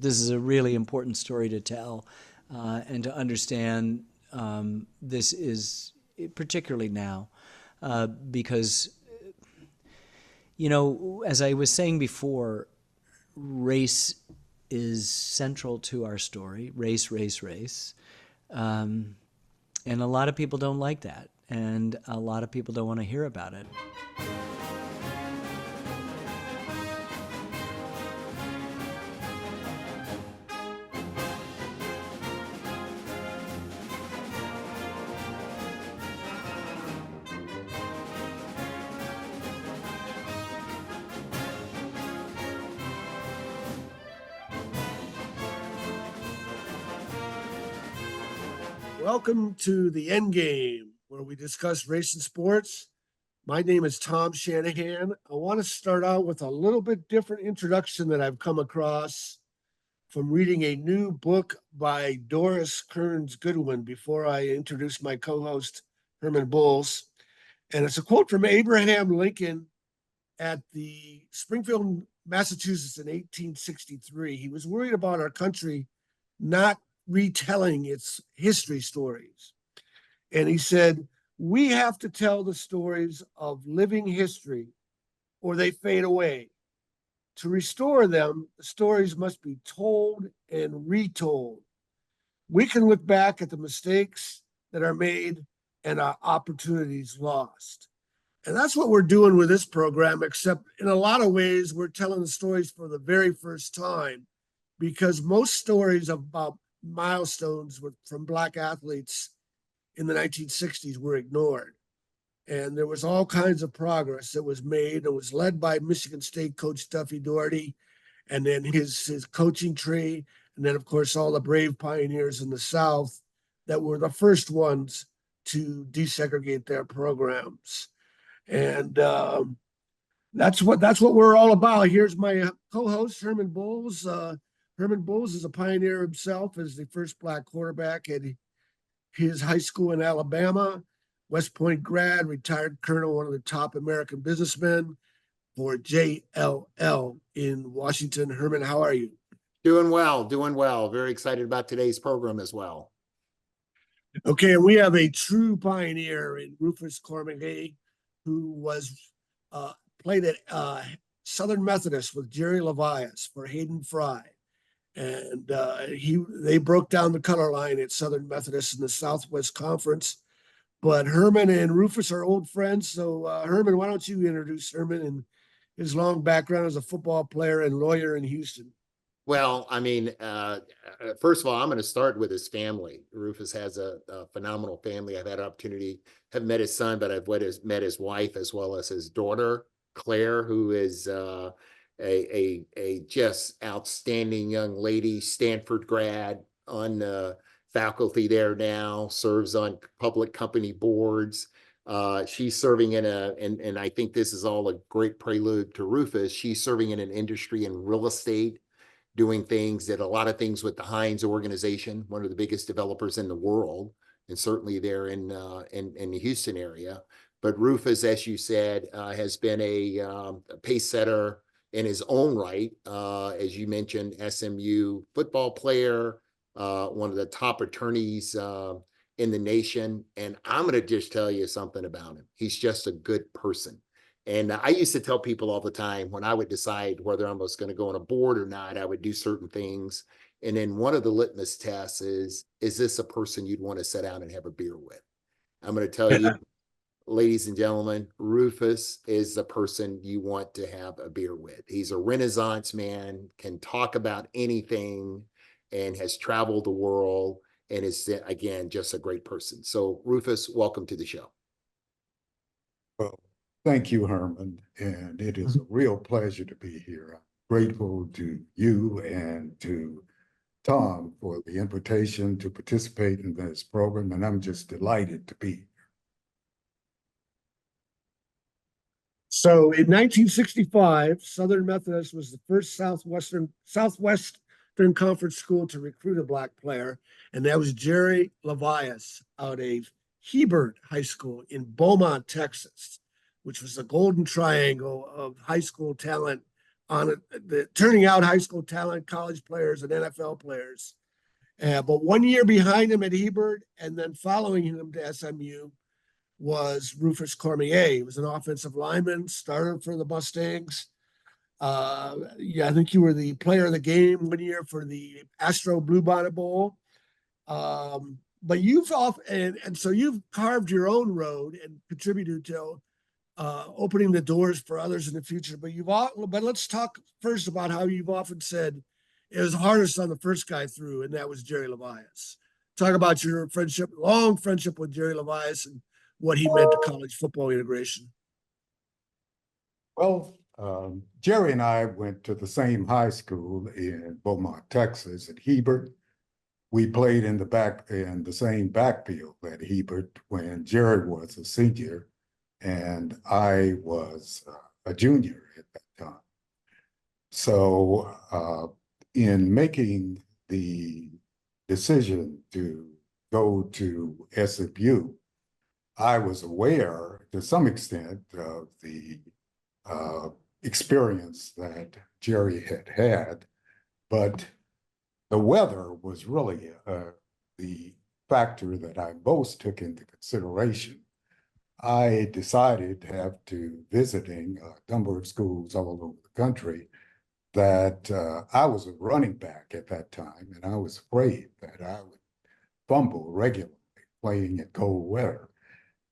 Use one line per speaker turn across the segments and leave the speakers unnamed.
this is a really important story to tell, and to understand this is particularly now, because, as I was saying before, race is central to our story. Race, race, race. And a lot of people don't like that. And a lot of people don't want to hear about it.
Welcome to the End Game, where we discuss race and sports. My name is Tom Shanahan. I want to start out with a little bit different introduction that I've come across from reading a new book by Doris Kearns Goodwin before I introduce my co-host, Herman Bulls. And it's a quote from Abraham Lincoln at the Springfield, Massachusetts in 1863. He was worried about our country not retelling its history stories. And he said, we have to tell the stories of living history or they fade away. To restore them, the stories must be told and retold. We can look back at the mistakes that are made and our opportunities lost. And that's what we're doing with this program, except in a lot of ways, we're telling the stories for the very first time, because most stories about milestones from Black athletes in the 1960s were ignored. And there was all kinds of progress that was made. It was led by Michigan State coach Duffy Daugherty, and then his coaching tree, and then, of course, all the brave pioneers in the South that were the first ones to desegregate their programs. And that's what we're all about. Here's my co-host, Herman Bulls. Herman Bulls is a pioneer himself as the first Black quarterback at his high school in Alabama. West Point grad, retired colonel, one of the top American businessmen for JLL in Washington. Herman, how are you?
Doing well, doing well. Very excited about today's program as well.
Okay, and we have a true pioneer in Rufus Cormier, who was played at Southern Methodist with Jerry Levias for Hayden Fry. And they broke down the color line at Southern Methodist in the Southwest Conference. But Herman and Rufus are old friends. So Herman, why don't you introduce Herman and his long background as a football player and lawyer in Houston?
Well, I mean, first of all, I'm going to start with his family. Rufus has a phenomenal family. I've had an opportunity, haven't met his son, but I've met his wife as well as his daughter, Claire, who is a just outstanding young lady, Stanford grad, on faculty there now, serves on public company boards. She's serving and I think this is all a great prelude to Rufus. She's serving in an industry in real estate, doing a lot of things with the Hines organization, one of the biggest developers in the world, and certainly there in the Houston area. But Rufus, as you said, has been a pace setter in his own right. As you mentioned, SMU football player, one of the top attorneys in the nation. And I'm going to just tell you something about him. He's just a good person. And I used to tell people all the time when I would decide whether I was going to go on a board or not, I would do certain things. And then one of the litmus tests is this a person you'd want to sit down and have a beer with? I'm going to tell you, ladies and gentlemen, Rufus is the person you want to have a beer with. He's a Renaissance man, can talk about anything, and has traveled the world, and is, again, just a great person. So Rufus, welcome to the show.
Well, thank you, Herman. And it is a real pleasure to be here. I'm grateful to you and to Tom for the invitation to participate in this program, and I'm just delighted to be here.
So in 1965, Southern Methodist was the first Southwestern Conference school to recruit a Black player, and that was Jerry Levias out of Hebert High School in Beaumont, Texas, which was the golden triangle of high school talent turning out high school talent, college players, and NFL players. But 1 year behind him at Hebert, and then following him to SMU, was Rufus Cormier. He was an offensive lineman, starter for the Mustangs. Yeah, I think you were the player of the game 1 year for the Astro Bluebonnet Bowl. But so you've carved your own road and contributed to opening the doors for others in the future. But let's talk first about how you've often said it was hardest on the first guy through, and that was Jerry Levias. Talk about your friendship, long friendship with Jerry Levias, and what he meant to college football integration.
Well, Jerry and I went to the same high school in Beaumont, Texas, at Hebert. We played in the same backfield at Hebert when Jerry was a senior and I was a junior at that time. So in making the decision to go to SMU, I was aware to some extent of the experience that Jerry had, but the weather was really the factor that I most took into consideration. I decided, after visiting a number of schools all over the country, that I was a running back at that time, and I was afraid that I would fumble regularly playing in cold weather.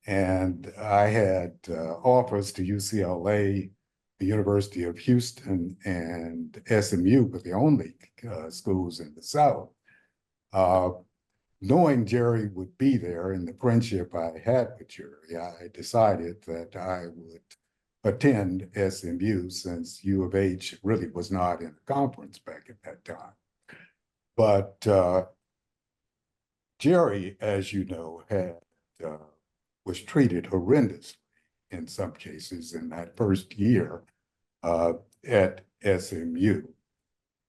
And I had offers to UCLA, the University of Houston, and SMU were the only schools in the South. Knowing Jerry would be there and the friendship I had with Jerry, I decided that I would attend SMU, since U of H really was not in a conference back at that time. But Jerry, as you know, was treated horrendously in some cases in that first year at SMU.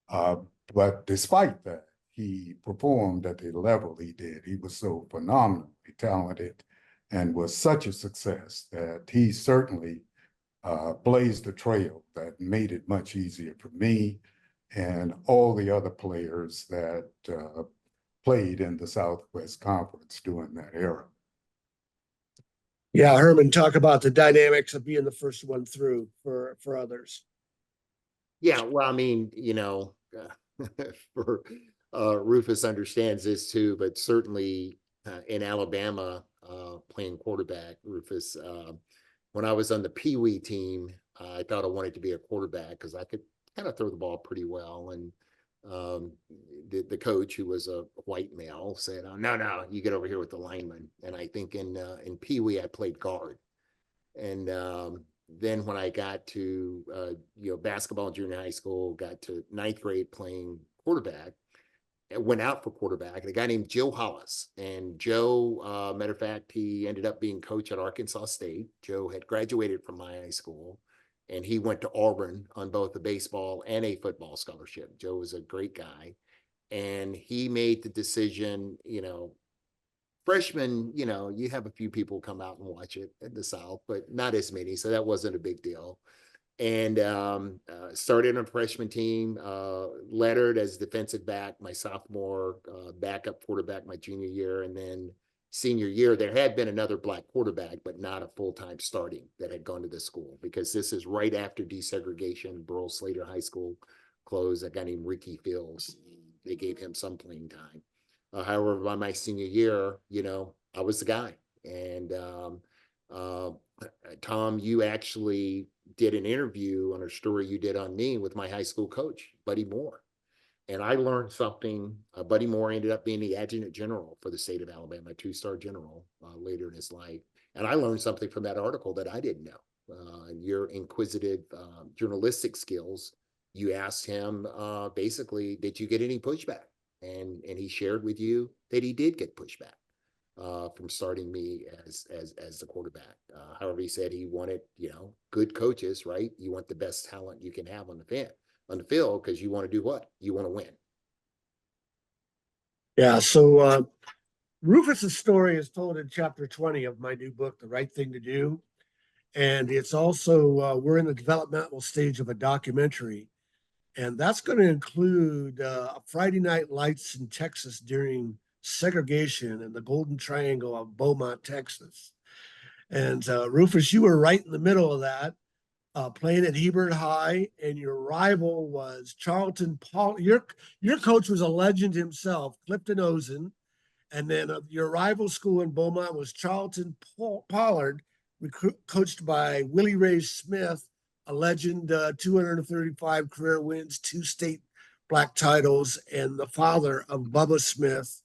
But despite that, he performed at the level he did. He was so phenomenally talented and was such a success that he certainly blazed a trail that made it much easier for me and all the other players that played in the Southwest Conference during that era.
Yeah, Herman, talk about the dynamics of being the first one through for others.
Yeah, well, I mean, for Rufus understands this too, but certainly in Alabama, playing quarterback, Rufus, when I was on the Pee Wee team, I thought I wanted to be a quarterback because I could kind of throw the ball pretty well. And the coach, who was a white male, said, "Oh, no, you get over here with the lineman." And I think in Pee Wee, I played guard. And then when I got to basketball in junior high school, got to ninth grade playing quarterback, I went out for quarterback, and a guy named Joe Hollis. And Joe, matter of fact, he ended up being coach at Arkansas State. Joe had graduated from my high school, and he went to Auburn on both a baseball and a football scholarship. Joe was a great guy. And he made the decision, freshman, you have a few people come out and watch it in the South, but not as many. So that wasn't a big deal. And started on a freshman team, lettered as defensive back my sophomore, backup quarterback my junior year. And then senior year, there had been another black quarterback, but not a full-time starting, that had gone to the school, because this is right after desegregation. Burl Slater High School closed. A guy named Ricky Fields, they gave him some playing time. However, by my senior year, I was the guy. And Tom, you actually did an interview on a story you did on me with my high school coach, Buddy Moore. And I learned something. Buddy Moore ended up being the adjutant general for the state of Alabama, a 2-star general later in his life. And I learned something from that article that I didn't know. Your inquisitive journalistic skills, you asked him basically, did you get any pushback? And he shared with you that he did get pushback from starting me as the quarterback. However, he said he wanted, good coaches, right? You want the best talent you can have on the field, because you want to do what? You want to win.
Yeah, so Rufus's story is told in chapter 20 of my new book, The Right Thing to Do. And it's also, we're in the developmental stage of a documentary. And that's going to include Friday Night Lights in Texas during segregation in the Golden Triangle of Beaumont, Texas. And Rufus, you were right in the middle of that, playing at Hebert High, and your rival was Charlton Paul. Your coach was a legend himself, Clifton Ozen, and then your rival school in Beaumont was Charlton Pollard, coached by Willie Ray Smith, a legend, 235 career wins, 2 state black titles, and the father of Bubba Smith,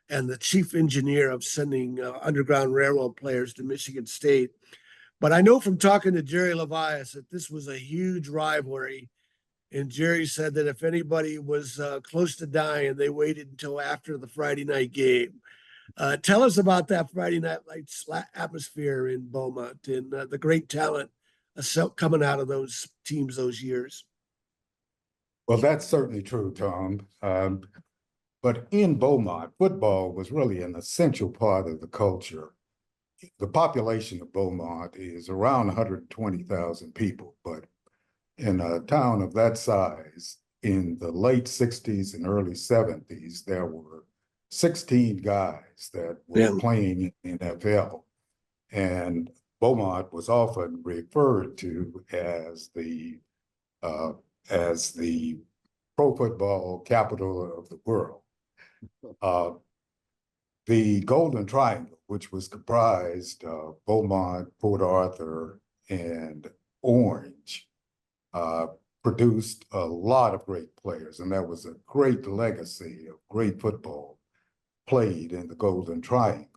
and the chief engineer of sending Underground Railroad players to Michigan State. But I know from talking to Jerry Levias that this was a huge rivalry. And Jerry said that if anybody was close to dying, they waited until after the Friday night game. Tell us about that Friday night lights atmosphere in Beaumont and the great talent coming out of those teams those years.
Well, that's certainly true, Tom. But in Beaumont, football was really an essential part of the culture. The population of Beaumont is around 120,000 people, but in a town of that size, in the late 60s and early 70s, there were 16 guys that were playing in NFL. And Beaumont was often referred to as the pro football capital of the world. The Golden Triangle, which was comprised of Beaumont, Port Arthur, and Orange, produced a lot of great players, and there was a great legacy of great football played in the Golden Triangle.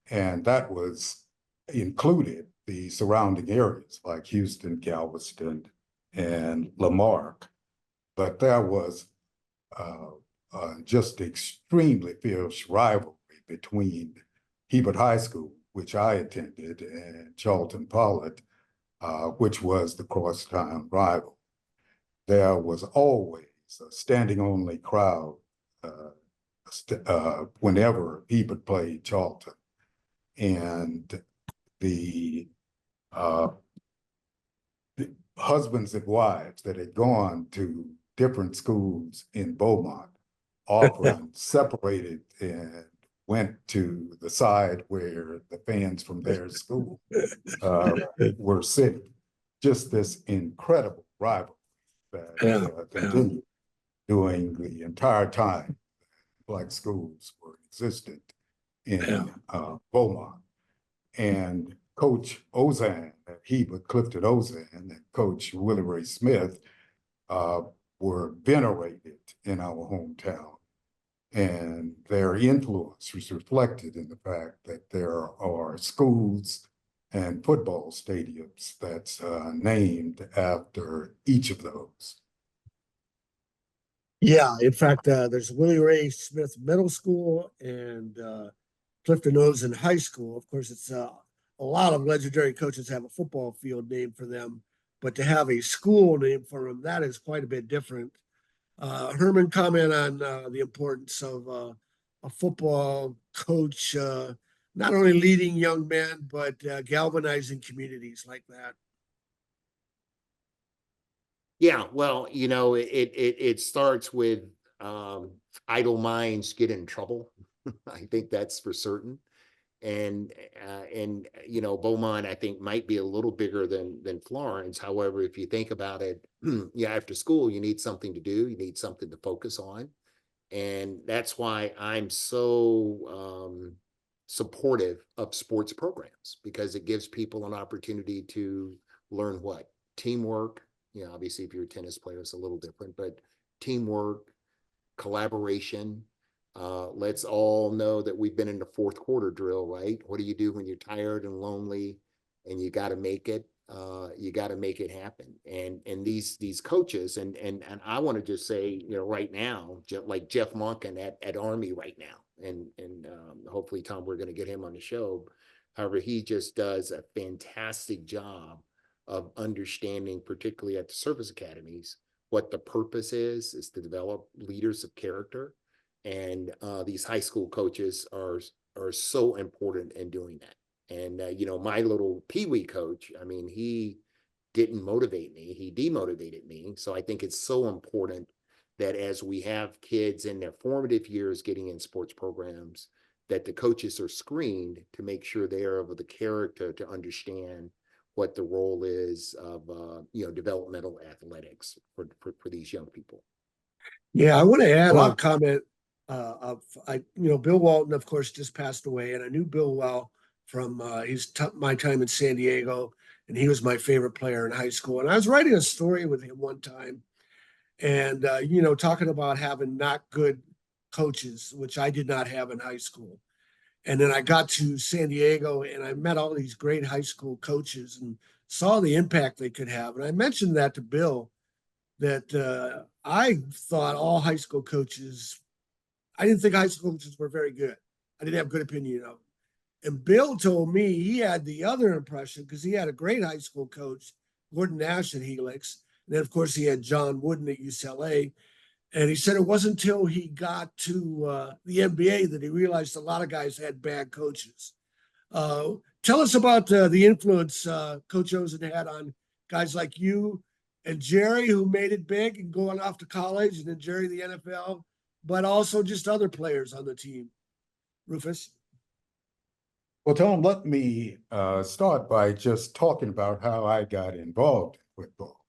And that was included the surrounding areas like Houston, Galveston, and Lamarck. But there was just extremely fierce rivalry between Hebert High School, which I attended, and Charlton Pollard, which was the crosstown rival. There was always a standing only crowd whenever Hebert played Charlton. And the husbands and wives that had gone to different schools in Beaumont often separated and went to the side where the fans from their school were sitting. Just this incredible rivalry that continued during the entire time black schools were existent in Beaumont. And Coach Ozan at Hebert, Clifton Ozan, and Coach Willie Ray Smith were venerated in our hometown. And their influence was reflected in the fact that there are schools and football stadiums that's named after each of those.
Yeah, in fact, there's Willie Ray Smith Middle School and Clifton Ozen High School. Of course, it's a lot of legendary coaches have a football field named for them, but to have a school named for them, that is quite a bit different. Herman, comment on the importance of a football coach, not only leading young men, but galvanizing communities like that.
Yeah, well, it starts with idle minds get in trouble. I think that's for certain. And Beaumont, I think, might be a little bigger than Florence. However, if you think about it, after school, you need something to do, you need something to focus on. And that's why I'm so supportive of sports programs, because it gives people an opportunity to learn what? Teamwork. Obviously, if you're a tennis player, it's a little different, but teamwork, collaboration. Let's all know that we've been in the fourth quarter drill, right? What do you do when you're tired and lonely and you got to make it? You got to make it happen. And these coaches, and I want to just say, right now, like Jeff Monken at Army right now, and hopefully, Tom, we're going to get him on the show. However, he just does a fantastic job of understanding, particularly at the service academies, what the purpose is to develop leaders of character. And these high school coaches are so important in doing that. And, my little peewee coach, I mean, he didn't motivate me, he demotivated me. So I think it's so important that as we have kids in their formative years getting in sports programs, that the coaches are screened to make sure they are of the character to understand what the role is of, developmental athletics for these young people.
Yeah, I want to add
Well,
a comment Bill Walton, of course, just passed away, and I knew Bill well from my time in San Diego, and he was my favorite player in high school. And I was writing a story with him one time, and talking about having not good coaches, which I did not have in high school. And then I got to San Diego, and I met all these great high school coaches and saw the impact they could have. And I mentioned that to Bill, that I thought all high school coaches, I didn't think high school coaches were very good. I didn't have a good opinion of them. And Bill told me he had the other impression because he had a great high school coach, Gordon Nash at Helix. And then, of course, he had John Wooden at UCLA. And he said it wasn't until he got to the NBA that he realized a lot of guys had bad coaches. Tell us about the influence Coach Ozen had on guys like you and Jerry, who made it big and going off to college, and then Jerry, the NFL, but also just other players on the team. Rufus?
Well, Tom, let me start by just talking about how I got involved in football.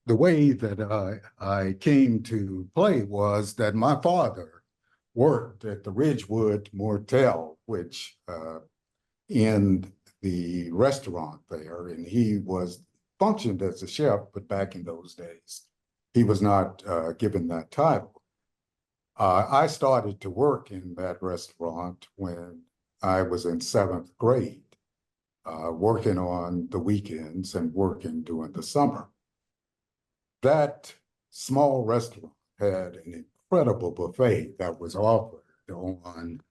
The way that I came to play was that my father worked at the Ridgewood Motel, which in the restaurant there, and he functioned as a chef, but back in those days, he was not given that title. I started to work in that restaurant when I was in 7th grade, working on the weekends and working during the summer. That small restaurant had an incredible buffet that was offered on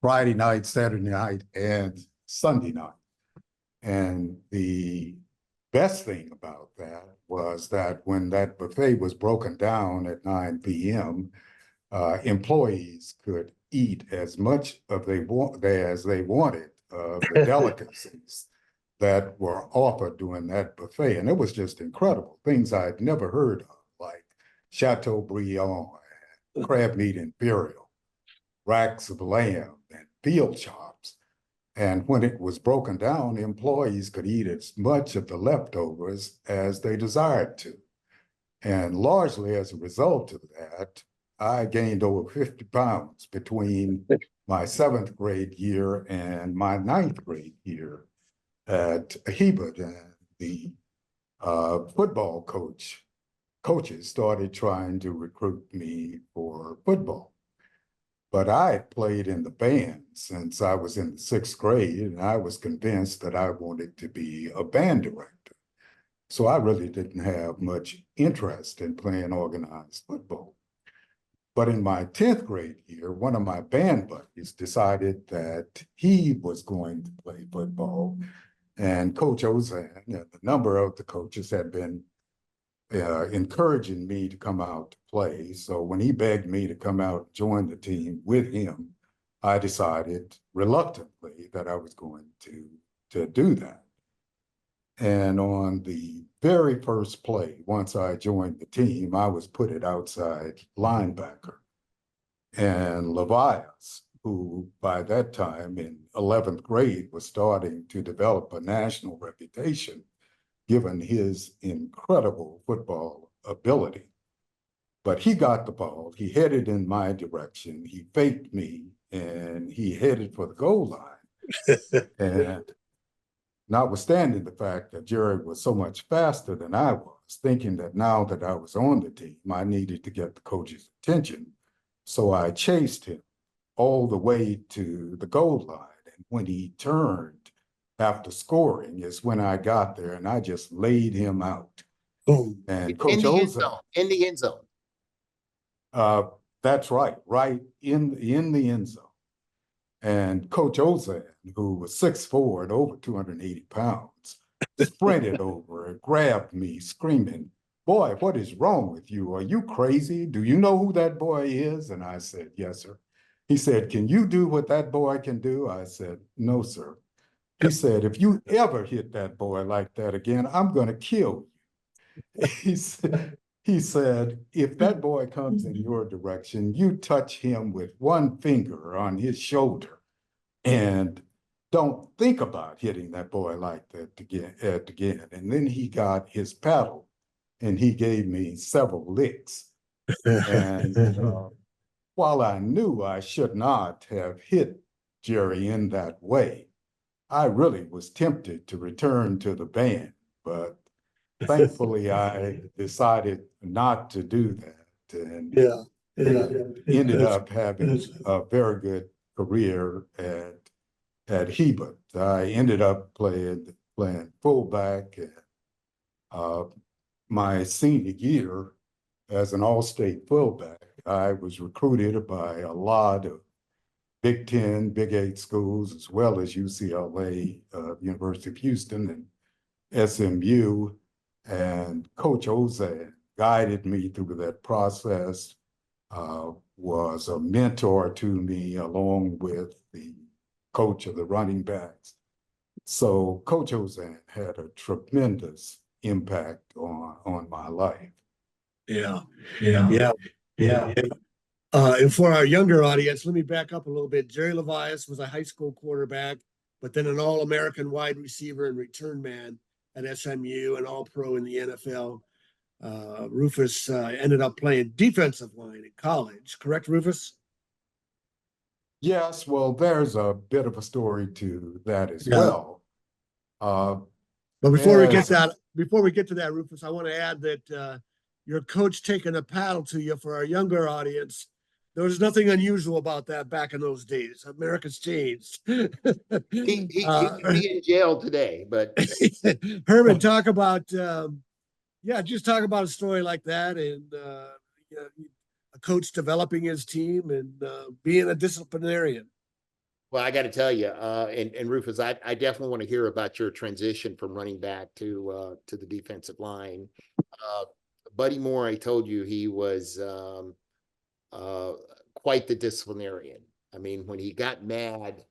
Friday night, Saturday night, and Sunday night. And the best thing about that was that when that buffet was broken down at 9 p.m., employees could eat as much as they wanted of the delicacies that were offered during that buffet. And it was just incredible. Things I'd never heard of, like Chateaubriand, and crab meat imperial, racks of lamb, and veal chops. And when it was broken down, employees could eat as much of the leftovers as they desired to. And largely as a result of that, I gained over 50 pounds between my 7th grade year and my 9th grade year at Hebert. And the football coaches started trying to recruit me for football. But I had played in the band since I was in the 6th grade, and I was convinced that I wanted to be a band director. So I really didn't have much interest in playing organized football. But in my 10th grade year, one of my band buddies decided that he was going to play football. And Coach Ozen and a number of the coaches had been encouraging me to come out to play. So when he begged me to come out and join the team with him, I decided reluctantly that I was going to do that. And on the very first play, once I joined the team, I was put at outside linebacker. And Levias, who by that time in 11th grade was starting to develop a national reputation, given his incredible football ability. But he got the ball, he headed in my direction, he faked me, and he headed for the goal line. And notwithstanding the fact that Jerry was so much faster than I was, thinking that now that I was on the team, I needed to get the coach's attention. So I chased him all the way to the goal line. And when he turned after scoring is when I got there and I just laid him out.
Boom.
And Coach Ozen.
In the end zone.
That's right in the end zone. And Coach Ozen, who was 6'4" and over 280 pounds, sprinted over and grabbed me, screaming, "Boy, what is wrong with you? Are you crazy? Do you know who that boy is?" And I said, "Yes, sir." He said, "Can you do what that boy can do?" I said, "No, sir." He said, "If you ever hit that boy like that again, I'm going to kill you." He said, "If that boy comes in your direction, you touch him with one finger on his shoulder and don't think about hitting that boy like that again." And then he got his paddle and he gave me several licks. And while I knew I should not have hit Jerry in that way, I really was tempted to return to the band, but thankfully I decided not to do that, and
Yeah.
ended up having a very good career at Hebert. I ended up playing fullback, and my senior year as an all-state fullback. I was recruited by a lot of Big Ten, Big Eight schools, as well as UCLA, University of Houston, and SMU. And Coach Ozan guided me through that process, was a mentor to me, along with the coach of the running backs. So Coach Ozan had a tremendous impact on my life.
Yeah. And for our younger audience, let me back up a little bit. Jerry Levias was a high school quarterback, but then an All-American wide receiver and return man at SMU, and All-Pro in the NFL. Rufus ended up playing defensive line in college, correct, Rufus?
Yes, well, there's a bit of a story to that as
Yeah.
well.
But before we get
Yes.
to that, Rufus, I want to add that your coach taking a paddle to you, for our younger audience, there was nothing unusual about that back in those days. America's changed.
He could be in jail today, but
Herman, talk about just talk about a story like that, and a coach developing his team and being a disciplinarian.
well, I got to tell you, and Rufus, I definitely want to hear about your transition from running back to the defensive line. Buddy Moore, I told you he was quite the disciplinarian. I mean, when he got mad,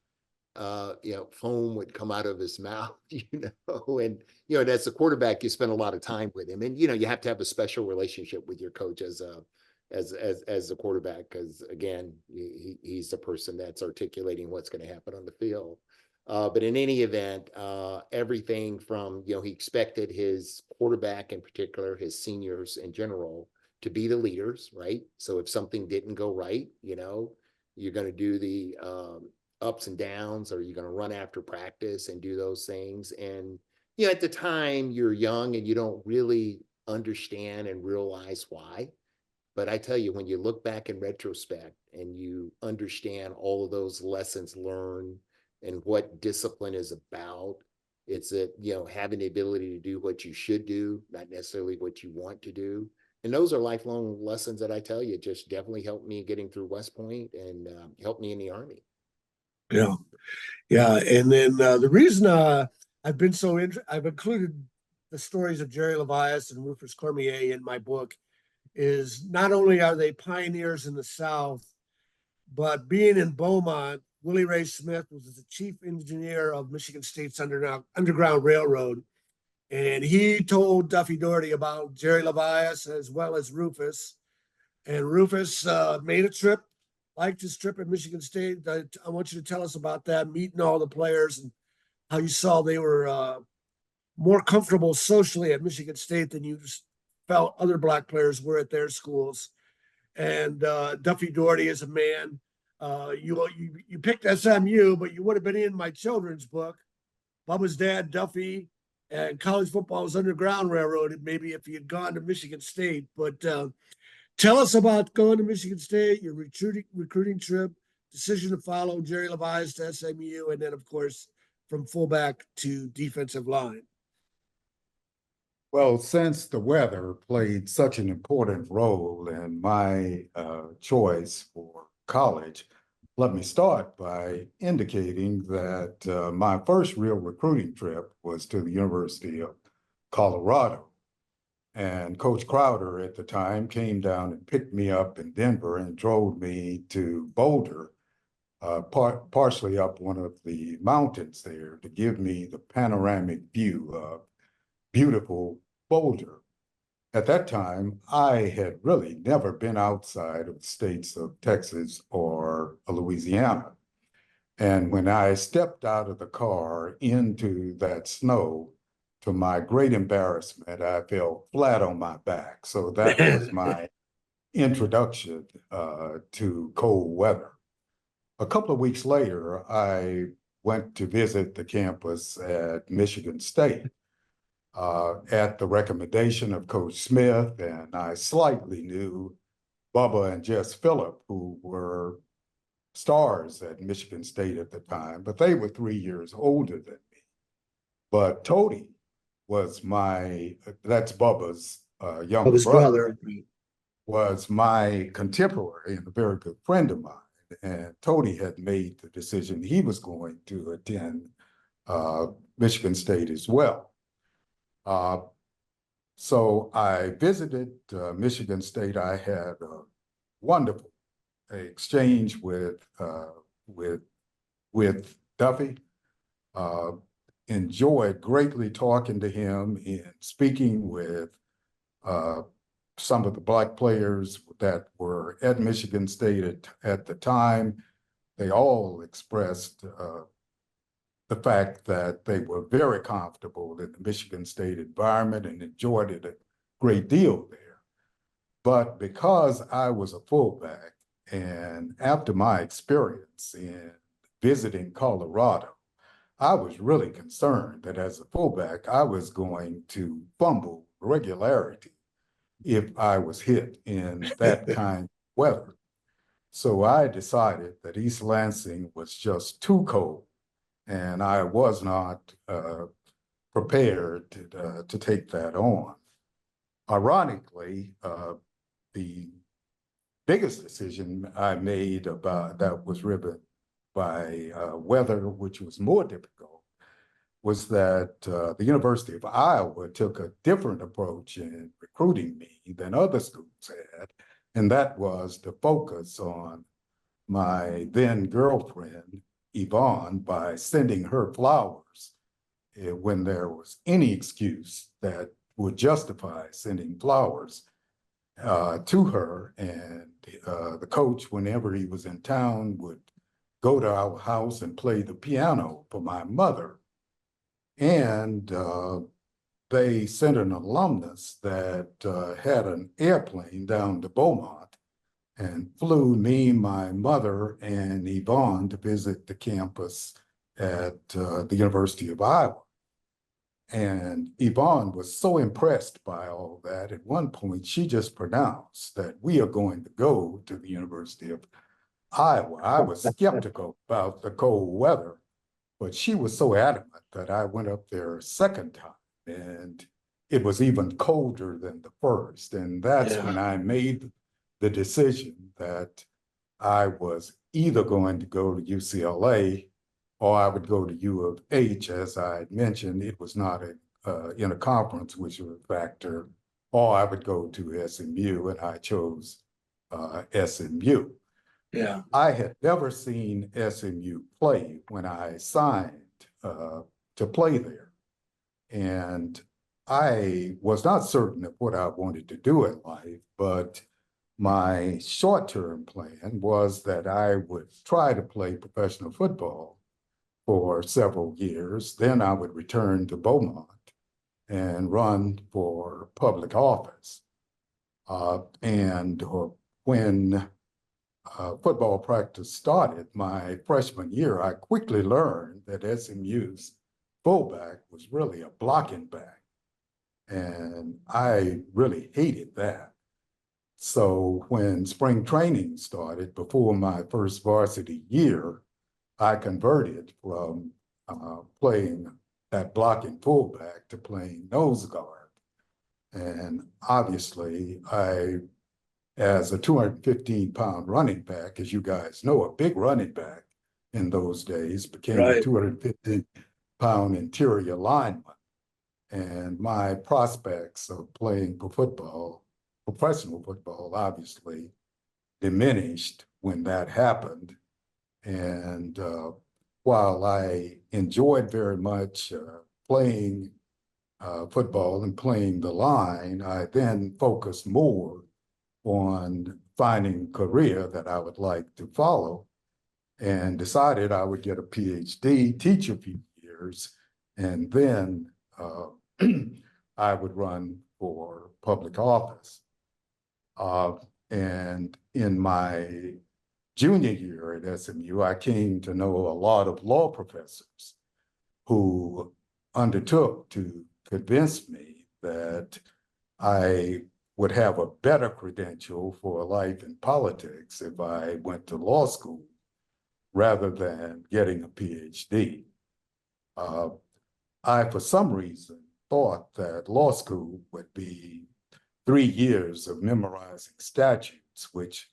foam would come out of his mouth, and as a quarterback, you spend a lot of time with him, and you have to have a special relationship with your coach as a quarterback, because again, he's the person that's articulating what's going to happen on the field. But in any event, everything from, he expected his quarterback in particular, his seniors in general, to be the leaders, right? So if something didn't go right, you're going to do the ups and downs, or you're going to run after practice and do those things. And, at the time you're young and you don't really understand and realize why. But I tell you, when you look back in retrospect and you understand all of those lessons learned and what discipline is about, it's that, having the ability to do what you should do, not necessarily what you want to do. And those are lifelong lessons that I tell you just definitely helped me getting through West Point and helped me in the Army.
Yeah. And then the reason I've included the stories of Jerry Levias and Rufus Cormier in my book is not only are they pioneers in the South, but being in Beaumont, Willie Ray Smith was the chief engineer of Michigan State's Underground Railroad. And he told Duffy Daugherty about Jerry Levias as well as Rufus. And Rufus made a trip, liked his trip at Michigan State. I want you to tell us about that, meeting all the players and how you saw they were more comfortable socially at Michigan State than you felt other Black players were at their schools. And Duffy Daugherty is a man. You picked SMU, but you would have been in my children's book. Bubba's dad, Duffy, and college football was Underground Railroad, maybe if you had gone to Michigan State. But tell us about going to Michigan State, your recruiting trip, decision to follow Jerry Levias to SMU, and then, of course, from fullback to defensive line.
Well, since the weather played such an important role in my choice for college, let me start by indicating that my first real recruiting trip was to the University of Colorado. And Coach Crowder at the time came down and picked me up in Denver and drove me to Boulder partially up one of the mountains there to give me the panoramic view of beautiful Boulder. At that time, I had really never been outside of the states of Texas or Louisiana. And when I stepped out of the car into that snow, to my great embarrassment, I fell flat on my back. So that was my introduction to cold weather. A couple of weeks later, I went to visit the campus at Michigan State at the recommendation of Coach Smith, and I slightly knew Bubba and Jess Phillip, who were stars at Michigan State at the time, but they were 3 years older than me. But Tody was that's Bubba's younger brother, was my contemporary and a very good friend of mine. And Tony had made the decision he was going to attend Michigan State as well. So I visited Michigan State. I had a wonderful exchange with Duffy. Enjoyed greatly talking to him and speaking with some of the Black players that were at Michigan State at the time. They all expressed the fact that they were very comfortable in the Michigan State environment and enjoyed it a great deal there. But because I was a fullback, and after my experience in visiting Colorado, I was really concerned that as a fullback, I was going to fumble regularity if I was hit in that kind of weather. So I decided that East Lansing was just too cold, and I was not prepared to take that on. Ironically, the biggest decision I made about that was driven by weather, which was more difficult, was that the University of Iowa took a different approach in recruiting me than other schools had, and that was to focus on my then girlfriend, Yvonne, by sending her flowers when there was any excuse that would justify sending flowers to her. And the coach, whenever he was in town, would go to our house and play the piano for my mother. And they sent an alumnus that had an airplane down to Beaumont and flew me, my mother, and Yvonne to visit the campus at the University of Iowa. And Yvonne was so impressed by all that, at one point, she just pronounced that we are going to go to the University of Iowa. I was skeptical about the cold weather, but she was so adamant that I went up there a second time, and it was even colder than the first. And that's when I made the decision that I was either going to go to UCLA or I would go to U of H. As I had mentioned, it was not in a conference, which was a factor, or I would go to SMU, and I chose SMU.
Yeah.
I had never seen SMU play when I signed to play there. And I was not certain of what I wanted to do in life, but my short-term plan was that I would try to play professional football for several years. Then I would return to Beaumont and run for public office. When football practice started my freshman year, I quickly learned that SMU's fullback was really a blocking back. And I really hated that. So when spring training started, before my first varsity year, I converted from playing that blocking fullback to playing nose guard. And obviously, as a 215-pound running back, as you guys know, a big running back in those days, became a 215-pound interior lineman. And my prospects of playing professional football, obviously diminished when that happened. And while I enjoyed very much playing football and playing the line, I then focused more on finding a career that I would like to follow and decided I would get a PhD, teach a few years, and then I would run for public office. And in my junior year at SMU, I came to know a lot of law professors who undertook to convince me that I would have a better credential for life in politics if I went to law school rather than getting a PhD. I, for some reason, thought that law school would be 3 years of memorizing statutes, which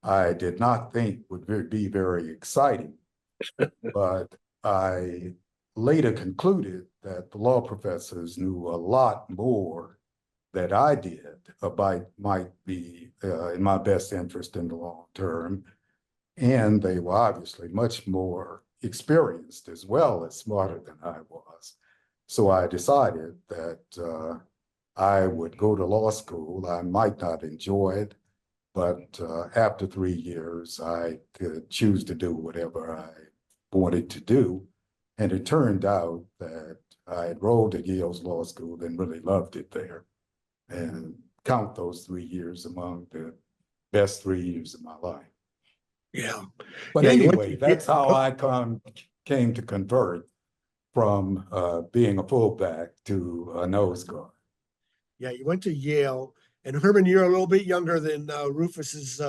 I did not think would be very exciting. But I later concluded that the law professors knew a lot more that I did about might be in my best interest in the long term. And they were obviously much more experienced as well as smarter than I was. So I decided that I would go to law school. I might not enjoy it, but after 3 years, I could choose to do whatever I wanted to do. And it turned out that I enrolled at Yale's Law School and really loved it there, and count those 3 years among the best 3 years of my life.
Yeah.
But
Yeah, you went
anyway,
to-
that's how I came to convert from being a fullback to a nose guard.
Yeah, you went to Yale, and Herman, you're a little bit younger than Rufus's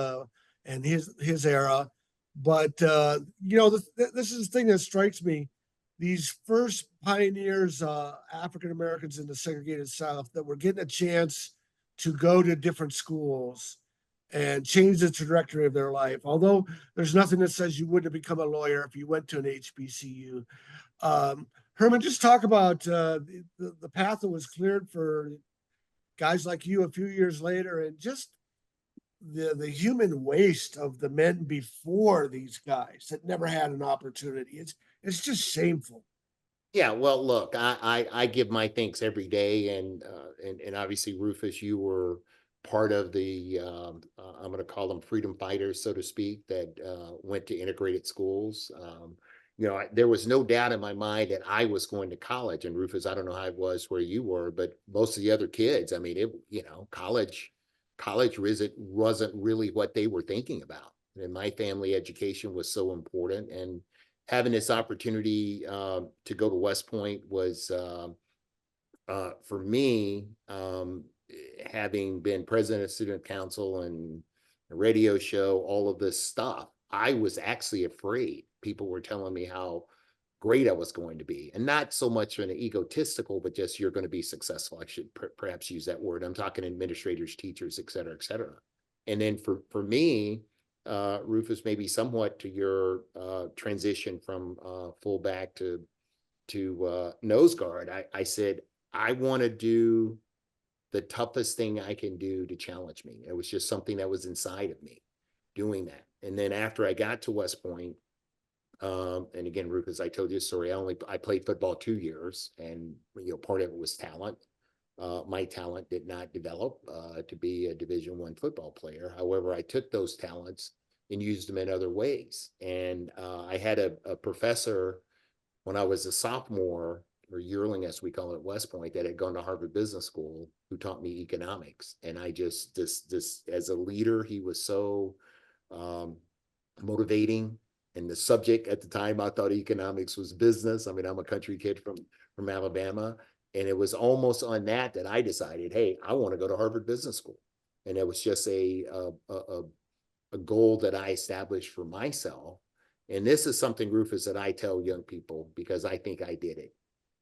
and his era, but you know, this is the thing that strikes me: these first pioneers, African Americans in the segregated South, that were getting a chance to go to different schools and change the trajectory of their life. Although there's nothing that says you wouldn't have become a lawyer if you went to an HBCU. Herman, just talk about the path that was cleared for guys like you a few years later, and just the human waste of the men before these guys that never had an opportunity. It's just shameful.
Yeah, well, look, I give my thanks every day, and obviously, Rufus, you were part of the I'm going to call them freedom fighters, so to speak, that went to integrated schools. You know, there was no doubt in my mind that I was going to college. And Rufus, I don't know how it was where you were, but most of the other kids, I mean, college wasn't really what they were thinking about. And my family education was so important, and having this opportunity to go to West Point was for me, having been president of student council and a radio show, all of this stuff, I was actually afraid. People were telling me how great I was going to be, and not so much in an egotistical, but just you're going to be successful. I should perhaps use that word. I'm talking administrators, teachers, et cetera, et cetera. And then for me, Rufus, maybe somewhat to your transition from fullback to nose guard, I said, I want to do the toughest thing I can do to challenge me. It was just something that was inside of me doing that. And then after I got to West Point, and again, Rufus, I told you a story. I played football 2 years, and part of it was talent. My talent did not develop to be a Division I football player. However, I took those talents and used them in other ways. And I had a professor when I was a sophomore, or yearling as we call it at West Point, that had gone to Harvard Business School, who taught me economics. And I just, this as a leader, he was so motivating. And the subject at the time, I thought economics was business. I mean, I'm a country kid from Alabama. And it was almost on that I decided, hey, I want to go to Harvard Business School. And it was just a goal that I established for myself. And this is something, Rufus, that I tell young people, because I think I did it.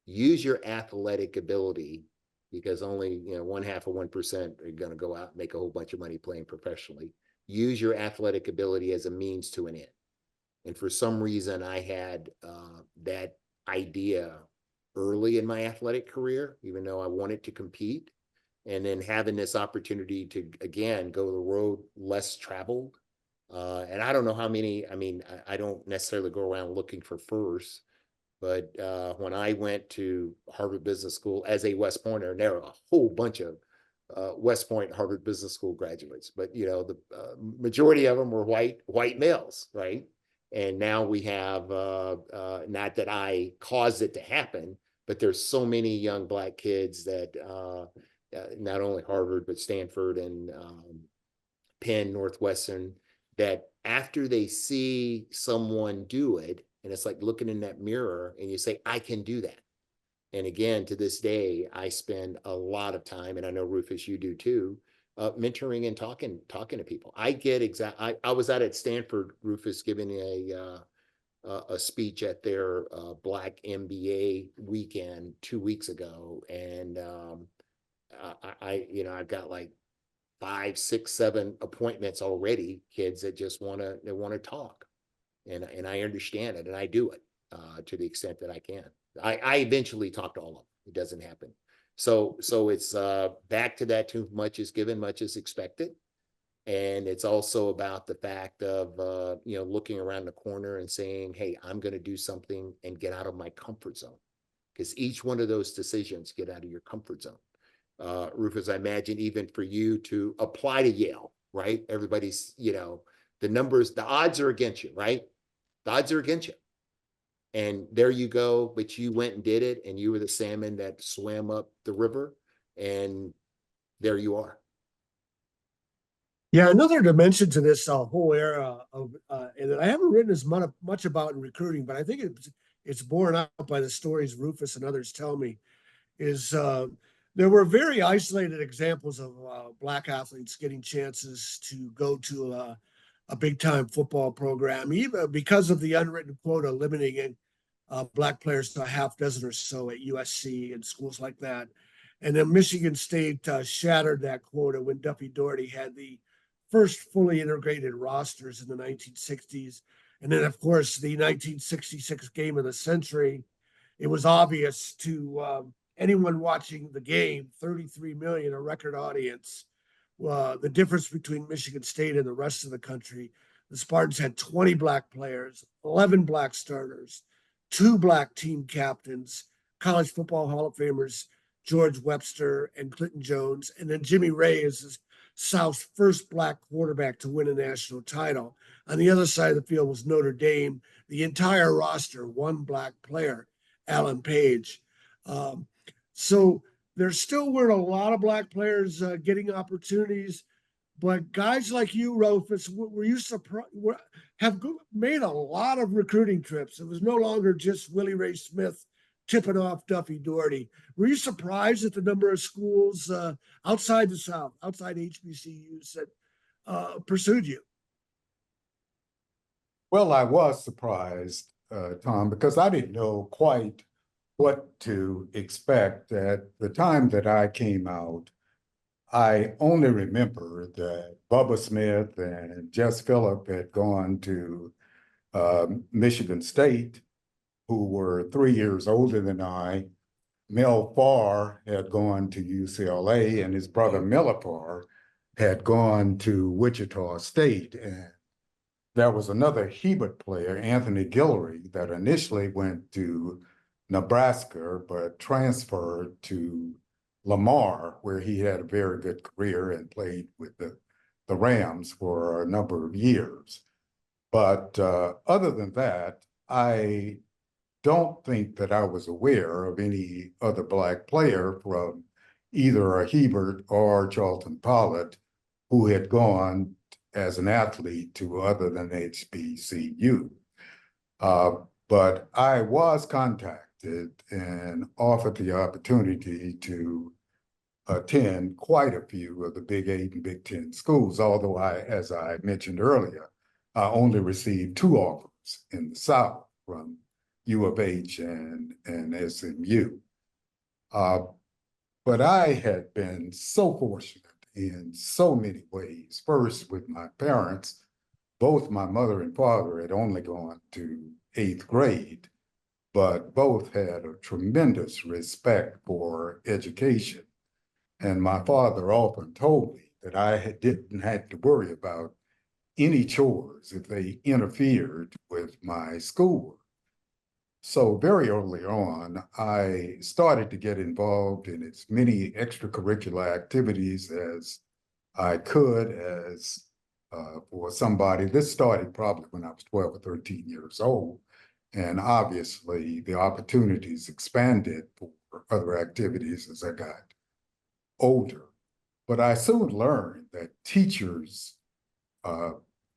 Use your athletic ability, because only 0.5% are going to go out and make a whole bunch of money playing professionally. Use your athletic ability as a means to an end. And for some reason, I had that idea early in my athletic career, even though I wanted to compete. And then having this opportunity to, again, go the road less traveled, And I don't know how many, I mean, I don't necessarily go around looking for firsts, but when I went to Harvard Business School as a West Pointer, and there are a whole bunch of West Point Harvard Business School graduates, but you know, the majority of them were white males, right? And now we have, not that I caused it to happen, but there's so many young Black kids that not only Harvard, but Stanford and Penn, Northwestern, that after they see someone do it, and it's like looking in that mirror and you say, I can do that. And again, to this day, I spend a lot of time, and I know Rufus, you do too, mentoring and talking to people. I was out at Stanford, Rufus, giving a speech at their Black MBA weekend 2 weeks ago. And I've got like 5, 6, 7 appointments already, kids that just want to talk. And I understand it and I do it to the extent that I can. I eventually talk to all of them. It doesn't happen. So it's back to that, too much is given, much is expected. And it's also about the fact of, looking around the corner and saying, hey, I'm going to do something and get out of my comfort zone. Because each one of those decisions get out of your comfort zone. Rufus, I imagine even for you to apply to Yale, right? Everybody's, the numbers, the odds are against you, right? The odds are against you. And there you go, but you went and did it, and you were the salmon that swam up the river, and there you are.
Yeah, another dimension to this whole era of, and I haven't written as much about in recruiting, but I think it's borne out by the stories Rufus and others tell me, is there were very isolated examples of Black athletes getting chances to go to a big time football program, even because of the unwritten quota limiting Black players to a half dozen or so at USC and schools like that. And then Michigan State shattered that quota when Duffy Daugherty had the first fully integrated rosters in the 1960s. And then, of course, the 1966 game of the century, it was obvious to anyone watching the game, 33 million, a record audience, the difference between Michigan State and the rest of the country. The Spartans had 20 Black players, 11 Black starters, 2 Black team captains, college football Hall of Famers, George Webster and Clinton Jones, and then Jimmy Ray is South's first Black quarterback to win a national title. On the other side of the field was Notre Dame, the entire roster, 1 Black player, Alan Page. So there still weren't a lot of Black players getting opportunities, but guys like you, Rufus, were you surprised? Have made a lot of recruiting trips. It was no longer just Willie Ray Smith tipping off Duffy Daugherty. Were you surprised at the number of schools outside the South, outside HBCUs that pursued you?
Well, I was surprised, Tom, because I didn't know quite what to expect. At the time that I came out, I only remember that Bubba Smith and Jess Phillip had gone to Michigan State, who were 3 years older than I. Mel Farr had gone to UCLA, and his brother Miller Farr had gone to Wichita State. And there was another Hebert player, Anthony Guillory, that initially went to Nebraska, but transferred to Lamar, where he had a very good career and played with the Rams for a number of years. But other than that, I don't think that I was aware of any other Black player from either a Hebert or Charlton Pollard who had gone as an athlete to other than HBCU. But I was contacted and offered the opportunity to attend quite a few of the Big 8 and Big 10 schools, although as I mentioned earlier, I only received 2 offers in the South from U of H and SMU. But I had been so fortunate in so many ways. First, with my parents, both my mother and father had only gone to 8th grade, but both had a tremendous respect for education. And my father often told me that I didn't have to worry about any chores if they interfered with my schoolwork. So very early on, I started to get involved in as many extracurricular activities as I could as for somebody. This started probably when I was 12 or 13 years old. And obviously the opportunities expanded for other activities as I got older. But I soon learned that teachers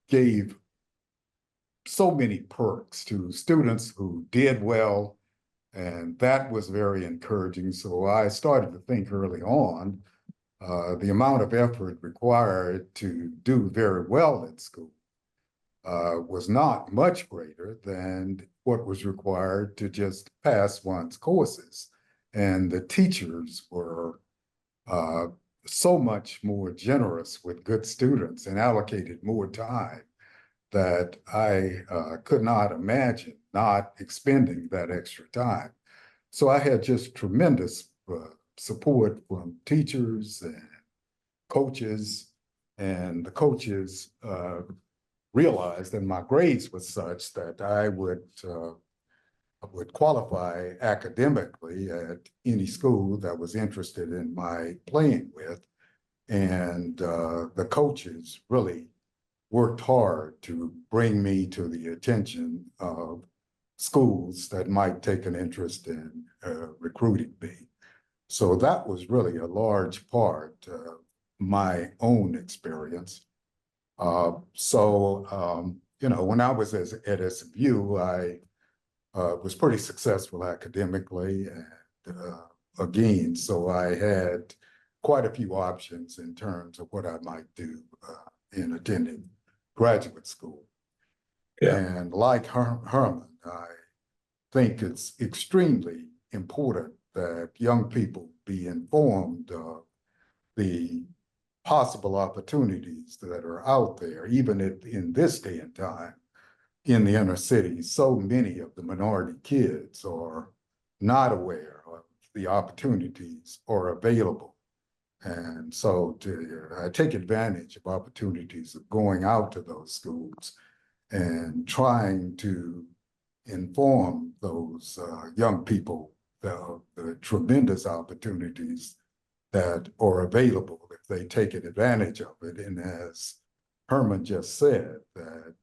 gave so many perks to students who did well, and that was very encouraging. So I started to think early on the amount of effort required to do very well at school was not much greater than what was required to just pass one's courses. And the teachers were so much more generous with good students and allocated more time that I could not imagine not expending that extra time. So I had just tremendous support from teachers and coaches, and the coaches realized that my grades were such that I would qualify academically at any school that was interested in my playing with. And the coaches really worked hard to bring me to the attention of schools that might take an interest in recruiting me. So that was really a large part of my own experience. You know, when I was at SMU, I was pretty successful academically, and again, so I had quite a few options in terms of what I might do in attending graduate school.
Yeah.
And like Herman, I think it's extremely important that young people be informed of the possible opportunities that are out there, even if in this day and time in the inner city, so many of the minority kids are not aware of the opportunities are available. And so to take advantage of opportunities of going out to those schools and trying to inform those young people the tremendous opportunities that are available if they take advantage of it. And as Herman just said, that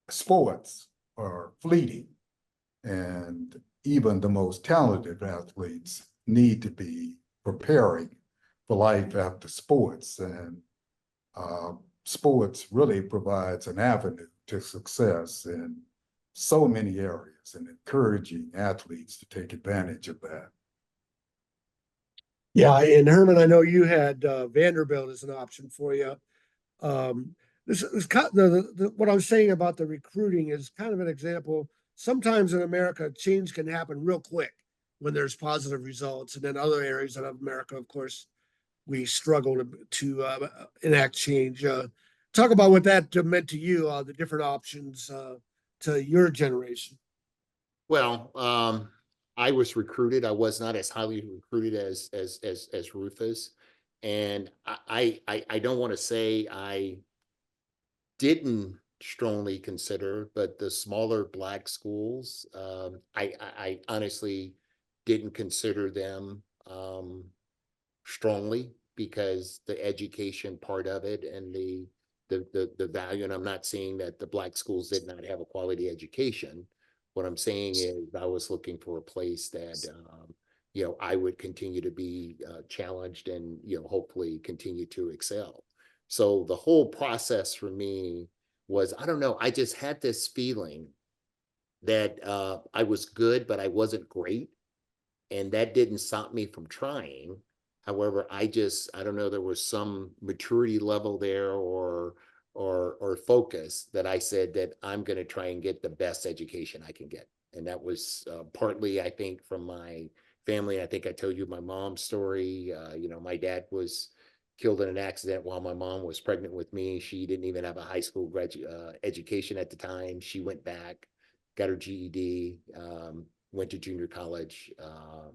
sports are fleeting, and even the most talented athletes need to be preparing for life after sports. And sports really provides an avenue to success in so many areas, and encouraging athletes to take advantage of that.
Yeah, and Herman, I know you had Vanderbilt as an option for you. This is what I was saying about the recruiting is kind of an example. Sometimes in America, change can happen real quick when there's positive results, and then other areas of America, of course, we struggle to enact change. Talk about what that meant to you, the different options to your generation.
Well, I was recruited. I was not as highly recruited as Rufus. And I don't want to say I didn't strongly consider, but the smaller Black schools, I honestly didn't consider them strongly, because the education part of it and the value, and I'm not saying that the Black schools did not have a quality education. What I'm saying is I was looking for a place that you know, I would continue to be challenged and, you know, hopefully continue to excel. So the whole process for me was, I don't know, I just had this feeling that I was good, but I wasn't great. And that didn't stop me from trying. However, I don't know, there was some maturity level there, or focus, that I said that I'm going to try and get the best education I can get. And that was partly, I think, from my family. I think I told you my mom's story. You know, my dad was killed in an accident while my mom was pregnant with me. She didn't even have a high school education at the time. She went back, got her GED, went to junior college,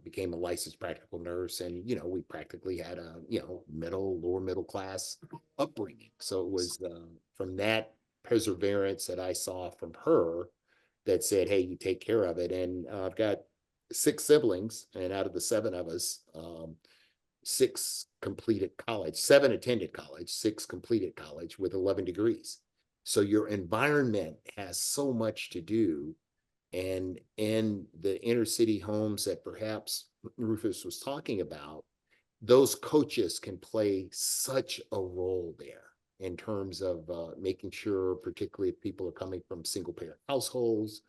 became a licensed practical nurse. And, you know, we practically had a, you know, lower middle class upbringing. So it was from that perseverance that I saw from her that said, hey, you take care of it. And I've got 6 siblings, and out of the 7 of us, 6 completed college, 7 attended college, 6 completed college with 11 degrees. So your environment has so much to do. And in the inner city homes that perhaps Rufus was talking about, those coaches can play such a role there in terms of making sure, particularly if people are coming from single parent households,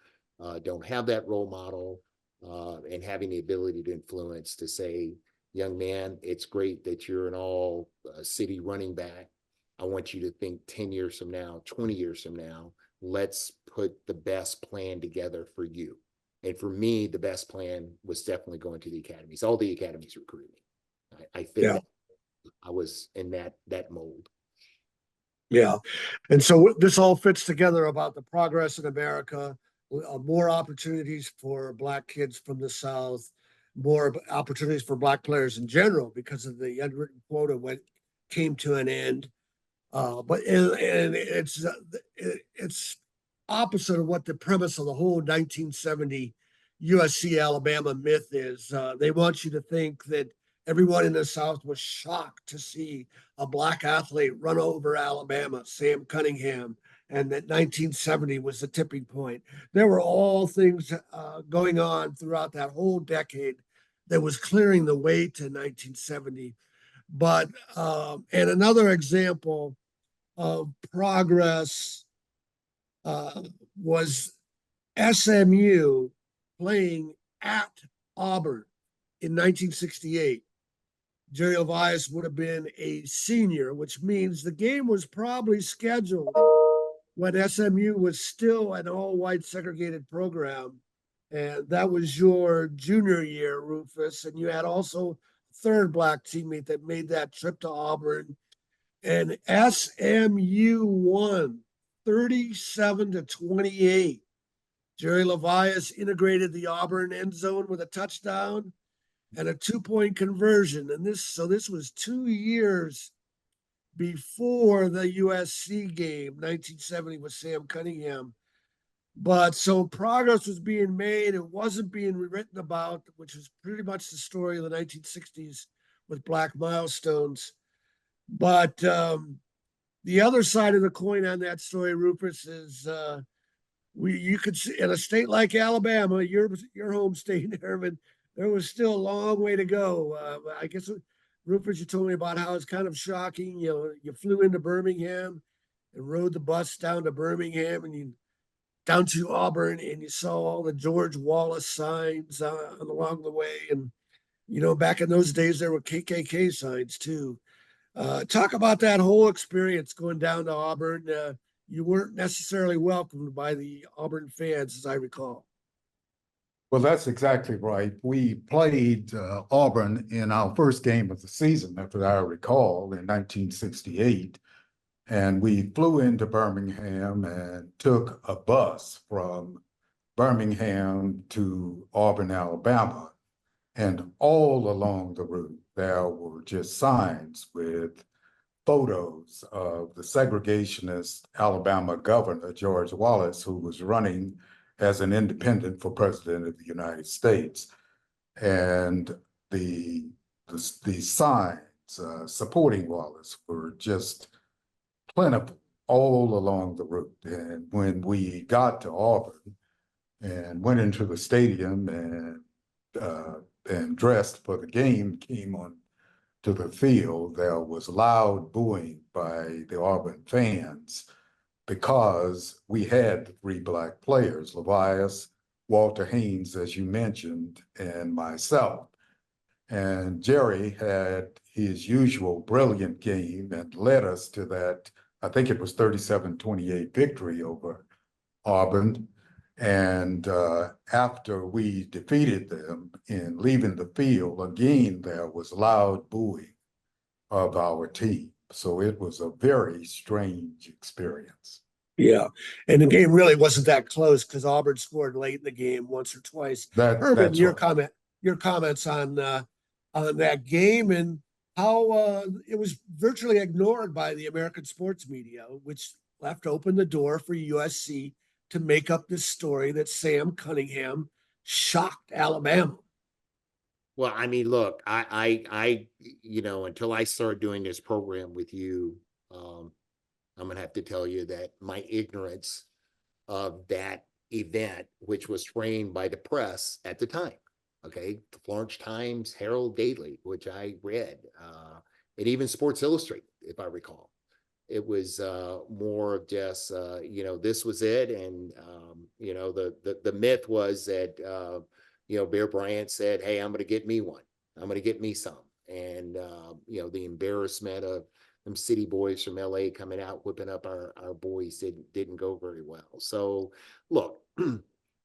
don't have that role model, and having the ability to influence to say, young man, it's great that you're an all city running back. I want you to think 10 years from now, 20 years from now, let's put the best plan together for you. And for me, the best plan was definitely going to the academies. All the academies recruited me. I fit
Yeah.
that. I was in that mold.
Yeah. And so this all fits together about the progress in America, more opportunities for Black kids from the South, more opportunities for Black players in general because of the unwritten quota when came to an end. And it's opposite of what the premise of the whole 1970 USC Alabama myth is. They want you to think that everyone in the South was shocked to see a Black athlete run over Alabama, Sam Cunningham, and that 1970 was the tipping point. There were all things going on throughout that whole decade that was clearing the way to 1970. But and another example of progress was SMU playing at Auburn in 1968. Jerry Levias would have been a senior, which means the game was probably scheduled when SMU was still an all-white segregated program. And that was your junior year, Rufus. And you had also a third Black teammate that made that trip to Auburn. And SMU won 37-28. Jerry Levias integrated the Auburn end zone with a touchdown and a 2-point conversion. And this was 2 years before the USC game, 1970 with Sam Cunningham. But so progress was being made. It wasn't being written about, which was pretty much the story of the 1960s with Black milestones. But the other side of the coin on that story, Rufus, is you could see in a state like Alabama, your home state, Herman, there was still a long way to go. I guess, Rufus, you told me about how it's kind of shocking. You flew into Birmingham and rode the bus down to Birmingham and you down to Auburn, and you saw all the George Wallace signs along the way. And, back in those days, there were KKK signs too. Talk about that whole experience going down to Auburn. You weren't necessarily welcomed by the Auburn fans, as I recall.
Well, that's exactly right. We played Auburn in our first game of the season, if I recall, in 1968. And we flew into Birmingham and took a bus from Birmingham to Auburn, Alabama. And all along the route, there were just signs with photos of the segregationist Alabama governor, George Wallace, who was running as an independent for president of the United States. And the signs supporting Wallace were just plentiful all along the route. And when we got to Auburn and went into the stadium and dressed for the game, came on to the field, there was loud booing by the Auburn fans because we had 3 Black players, Levias, Walter Haynes, as you mentioned, and myself. And Jerry had his usual brilliant game and led us to that, I think it was 37-28 victory over Auburn. And after we defeated them in leaving the field, again, there was loud booing of our team. So it was a very strange experience.
Yeah. And the game really wasn't that close because Auburn scored late in the game once or twice. Herman,
That's
your
right.
comments on that game, and how it was virtually ignored by the American sports media, which left open the door for USC to make up this story that Sam Cunningham shocked Alabama.
Well, I mean, look, you know, until I started doing this program with you, I'm gonna have to tell you that my ignorance of that event, which was framed by the press at the time, okay, the Florence Times, Herald Daily, which I read, and even Sports Illustrated, if I recall. It was more of just, you know, this was it. And, you know, the myth was that, you know, Bear Bryant said, hey, I'm going to get me one. I'm going to get me some. And, you know, the embarrassment of them city boys from LA coming out, whipping up our boys didn't go very well. So look,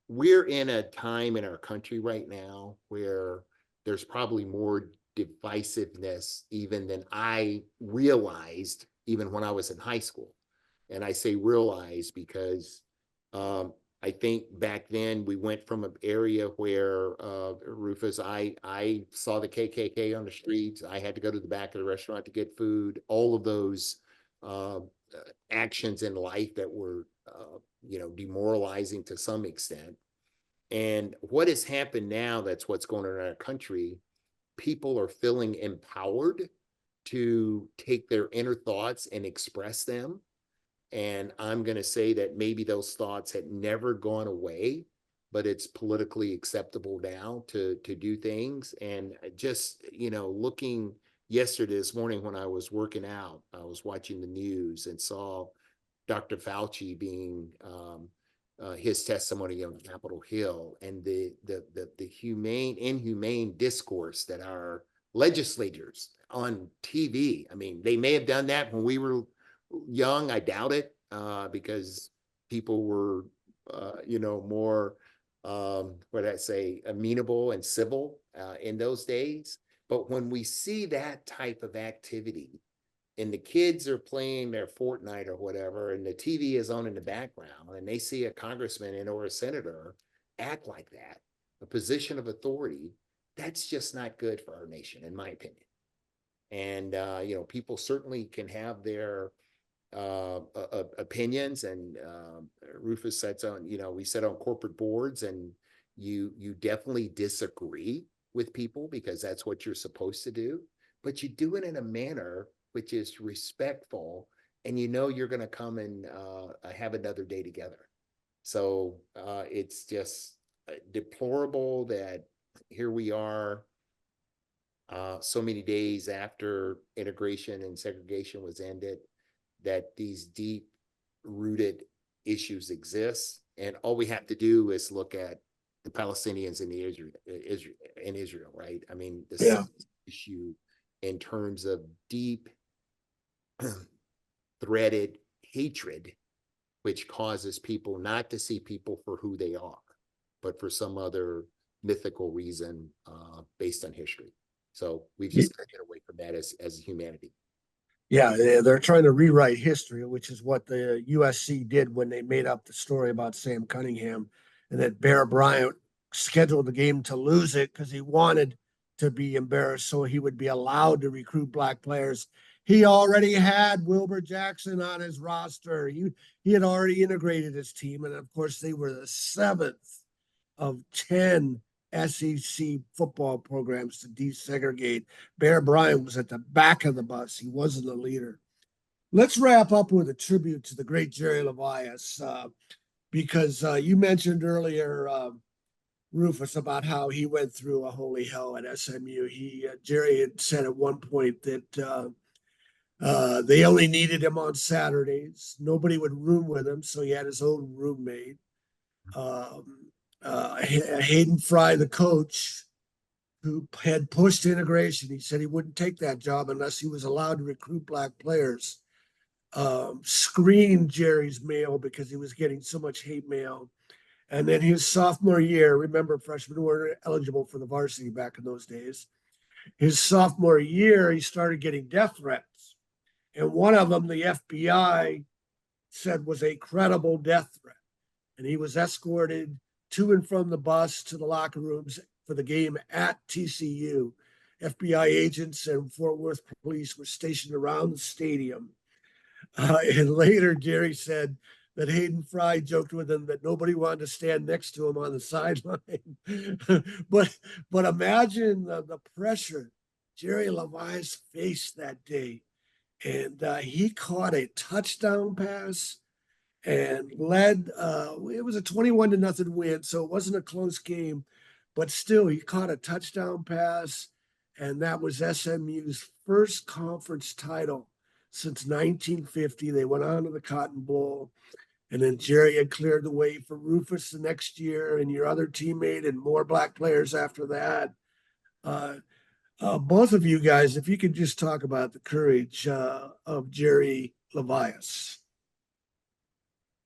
we're in a time in our country right now where there's probably more divisiveness even than I realized even when I was in high school. And I say realize because I think back then we went from an area where Rufus, I saw the KKK on the streets. I had to go to the back of the restaurant to get food. All of those actions in life that were, you know, demoralizing to some extent. And what has happened now, that's what's going on in our country. People are feeling empowered to take their inner thoughts and express them. And I'm going to say that maybe those thoughts had never gone away, but it's politically acceptable now to do things. And just, you know, looking yesterday, this morning when I was working out, I was watching the news and saw Dr. Fauci being his testimony on Capitol Hill, and the inhumane discourse that our legislators on TV. I mean, they may have done that when we were young. I doubt it, because people were, you know, more, what I say, amenable and civil in those days. But when we see that type of activity, and the kids are playing their Fortnite or whatever, and the TV is on in the background, and they see a congressman and or a senator act like that, a position of authority, that's just not good for our nation, in my opinion. And, you know, people certainly can have their opinions, and Rufus sits on, you know, we sit on corporate boards, and you definitely disagree with people because that's what you're supposed to do, but you do it in a manner which is respectful, and you know you're going to come and have another day together. So it's just deplorable that here we are, so many days after integration and segregation was ended, that these deep rooted issues exist. And all we have to do is look at the Palestinians in Israel, right? I mean, the issue in terms of deep threaded hatred, which causes people not to see people for who they are, but for some other mythical reason based on history. So we've just got to get away from that as humanity.
Yeah, they're trying to rewrite history, which is what the USC did when they made up the story about Sam Cunningham, and that Bear Bryant scheduled the game to lose it because he wanted to be embarrassed so he would be allowed to recruit black players. He already had Wilbur Jackson on his roster. He had already integrated his team, and of course they were the 7th of 10 SEC football programs to desegregate. Bear Bryant was at the back of the bus. He wasn't the leader. Let's wrap up with a tribute to the great Jerry Levias, because you mentioned earlier, Rufus, about how he went through a holy hell at SMU. Jerry had said at one point that they only needed him on Saturdays. Nobody would room with him, so he had his own roommate. Hayden Fry, the coach, who had pushed integration, he said he wouldn't take that job unless he was allowed to recruit black players. Screened Jerry's mail because he was getting so much hate mail. And then his sophomore year, remember, freshmen weren't eligible for the varsity back in those days. His sophomore year, he started getting death threats. And one of them, the FBI said was a credible death threat. And he was escorted to and from the bus to the locker rooms for the game at TCU. FBI agents and Fort Worth police were stationed around the stadium. And later, Jerry said that Hayden Fry joked with him that nobody wanted to stand next to him on the sideline. but imagine the pressure Jerry Levias faced that day. And he caught a touchdown pass and led. It was a 21-0 win, so it wasn't a close game, but still, he caught a touchdown pass, and that was SMU's first conference title since 1950. They went on to the Cotton Bowl, and then Jerry had cleared the way for Rufus the next year, and your other teammate, and more black players after that. Both of you guys, if you could just talk about the courage of Jerry Levias.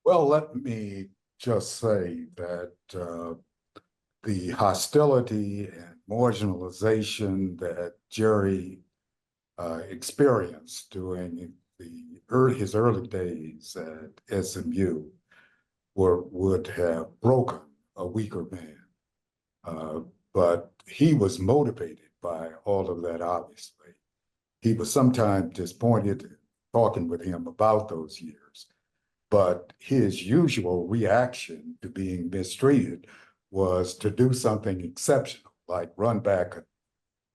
Well, let me just say that the hostility and marginalization that Jerry experienced during his early days at SMU would have broken a weaker man. But he was motivated by all of that, obviously. He was sometimes disappointed talking with him about those years. But his usual reaction to being mistreated was to do something exceptional, like run back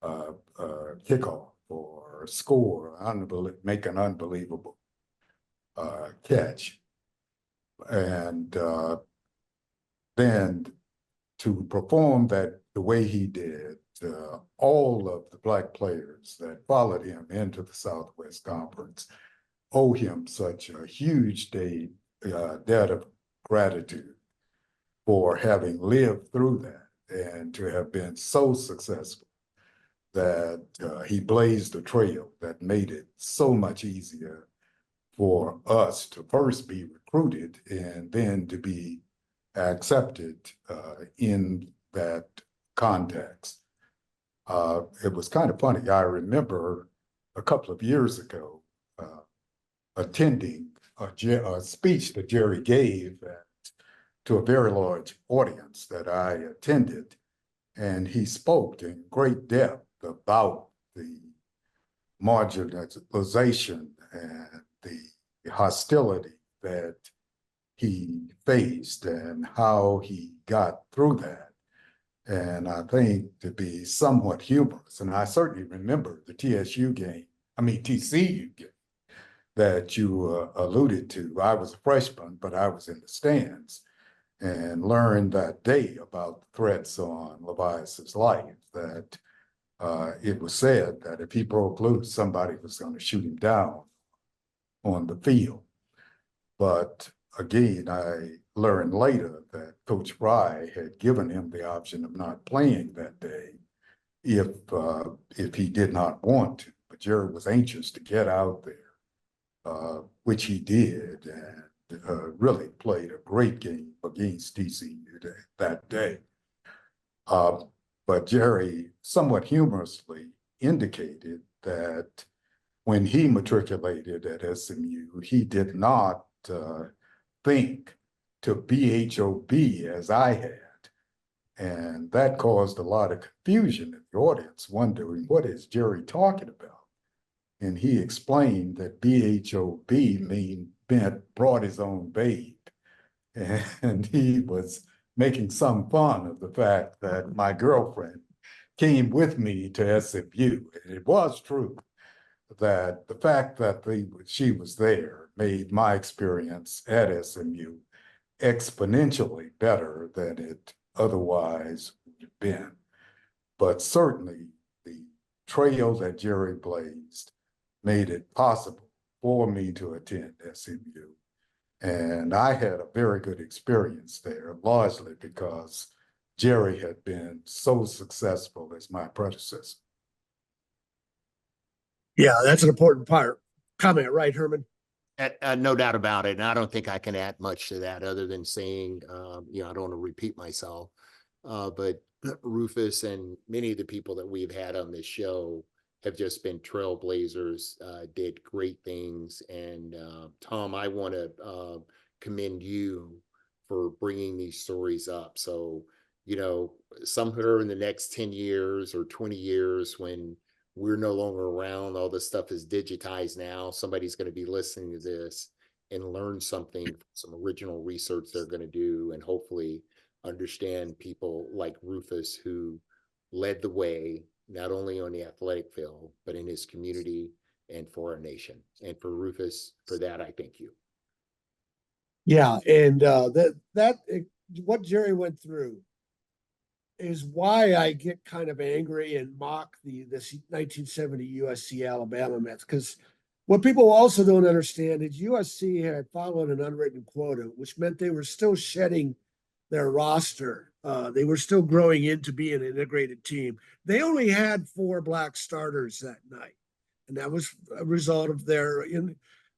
a kickoff or score, make an unbelievable catch. And then to perform that the way he did, all of the black players that followed him into the Southwest Conference owe him such a huge debt of gratitude for having lived through that and to have been so successful that he blazed a trail that made it so much easier for us to first be recruited and then to be accepted in that context. It was kind of funny. I remember a couple of years ago attending a speech that Jerry gave to a very large audience that I attended, and he spoke in great depth about the marginalization and the hostility that he faced and how he got through that. And I think to be somewhat humorous, and I certainly remember the TCU game that you alluded to. I was a freshman, but I was in the stands and learned that day about the threats on Levias's life, that it was said that if he broke loose, somebody was going to shoot him down on the field. But again, I learned later that Coach Fry had given him the option of not playing that day if he did not want to. But Jerry was anxious to get out there, which he did, and really played a great game against TCU that day. But Jerry somewhat humorously indicated that when he matriculated at SMU, he did not think to BHOB as I had. And that caused a lot of confusion in the audience, wondering, what is Jerry talking about? And he explained that BHOB meant brought his own babe. And he was making some fun of the fact that my girlfriend came with me to SMU. And it was true that the fact that she was there made my experience at SMU exponentially better than it otherwise would have been. But certainly the trail that Jerry blazed made it possible for me to attend SMU. And I had a very good experience there, largely because Jerry had been so successful as my predecessor.
Yeah, that's an important comment, right, Herman?
No doubt about it. And I don't think I can add much to that other than saying, I don't want to repeat myself, but Rufus and many of the people that we've had on this show have just been trailblazers, did great things. And Tom, I want to commend you for bringing these stories up. So, you know, somewhere in the next 10 years or 20 years, when we're no longer around, all this stuff is digitized now, somebody's going to be listening to this and learn something, some original research they're going to do, and hopefully understand people like Rufus, who led the way, not only on the athletic field, but in his community and for our nation. And for Rufus, for that, I thank you.
Yeah, and what Jerry went through is why I get kind of angry and mock this 1970 USC Alabama Mets, because what people also don't understand is USC had followed an unwritten quota, which meant they were still shedding their roster. They were still growing into being an integrated team. They only had 4 black starters that night, and that was a result of their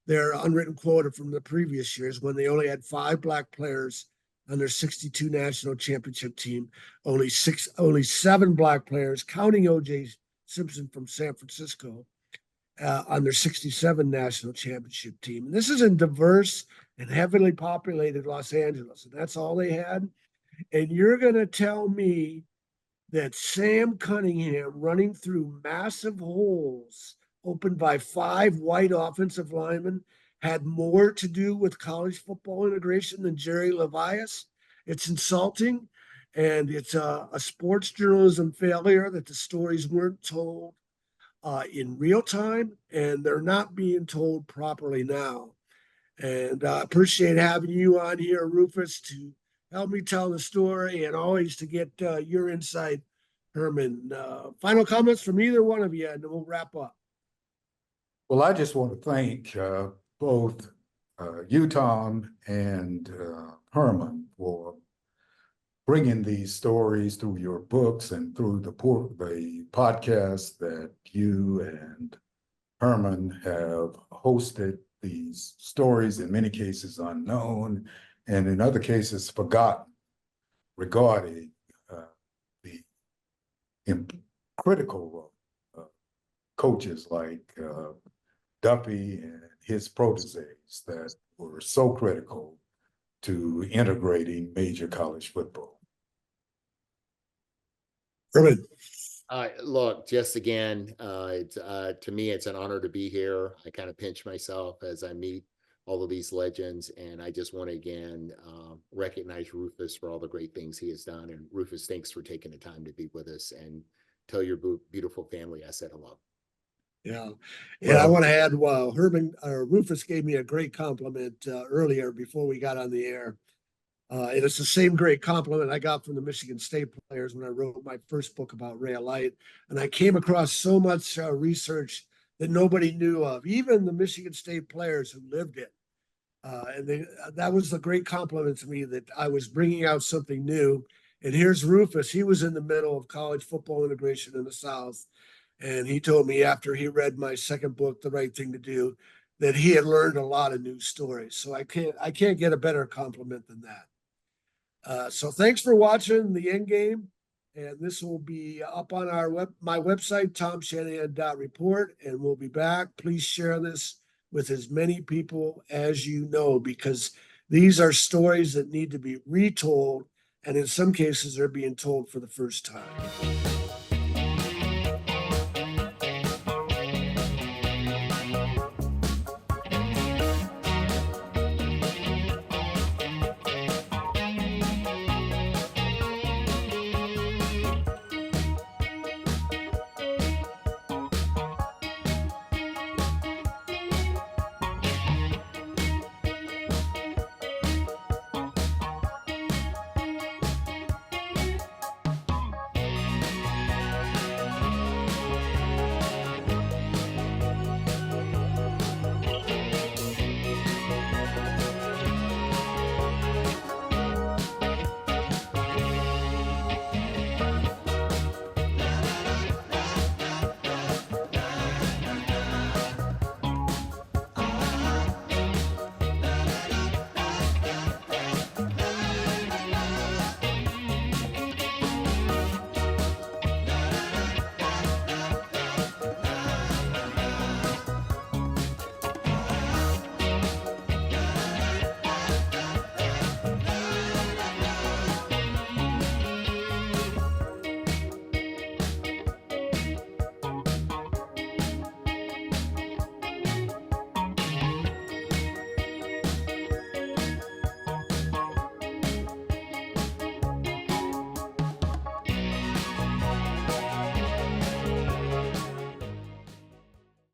unwritten quota from the previous years, when they only had 5 black players on their 62 national championship team, only 7 black players, counting O.J. Simpson from San Francisco, on their 67 national championship team. And this is in diverse and heavily populated Los Angeles, and that's all they had. And you're going to tell me that Sam Cunningham, running through massive holes opened by 5 white offensive linemen, had more to do with college football integration than Jerry Levias? It's insulting, and it's a sports journalism failure that the stories weren't told in real time, and they're not being told properly now. And I appreciate having you on here, Rufus, to help me tell the story, and always to get your insight, Herman. Final comments from either one of you, and then we'll wrap up.
Well, I just want to thank both you, Tom, and Herman for bringing these stories through your books and through the podcast that you and Herman have hosted. These stories, in many cases unknown, and in other cases forgotten, regarding the critical role of coaches like Duffy and his proteges that were so critical to integrating major college football.
Herman.
Look, just again, to me, it's an honor to be here. I kind of pinch myself as I meet all of these legends, and I just want to again recognize Rufus for all the great things he has done. And Rufus, thanks for taking the time to be with us, and tell your beautiful family I said hello.
Yeah, and I want to add, Rufus gave me a great compliment earlier before we got on the air. And it's the same great compliment I got from the Michigan State players when I wrote my first book about Ray Alight. And I came across so much research that nobody knew of, even the Michigan State players who lived it. And that was the great compliment to me, that I was bringing out something new. And here's Rufus. He was in the middle of college football integration in the South. And he told me after he read my second book, The Right Thing to Do, that he had learned a lot of new stories. So I can't get a better compliment than that. So thanks for watching the End Game, and this will be up on my website, tomshanahan.report, and we'll be back. Please share this with as many people as you know, because these are stories that need to be retold, and in some cases they're being told for the first time.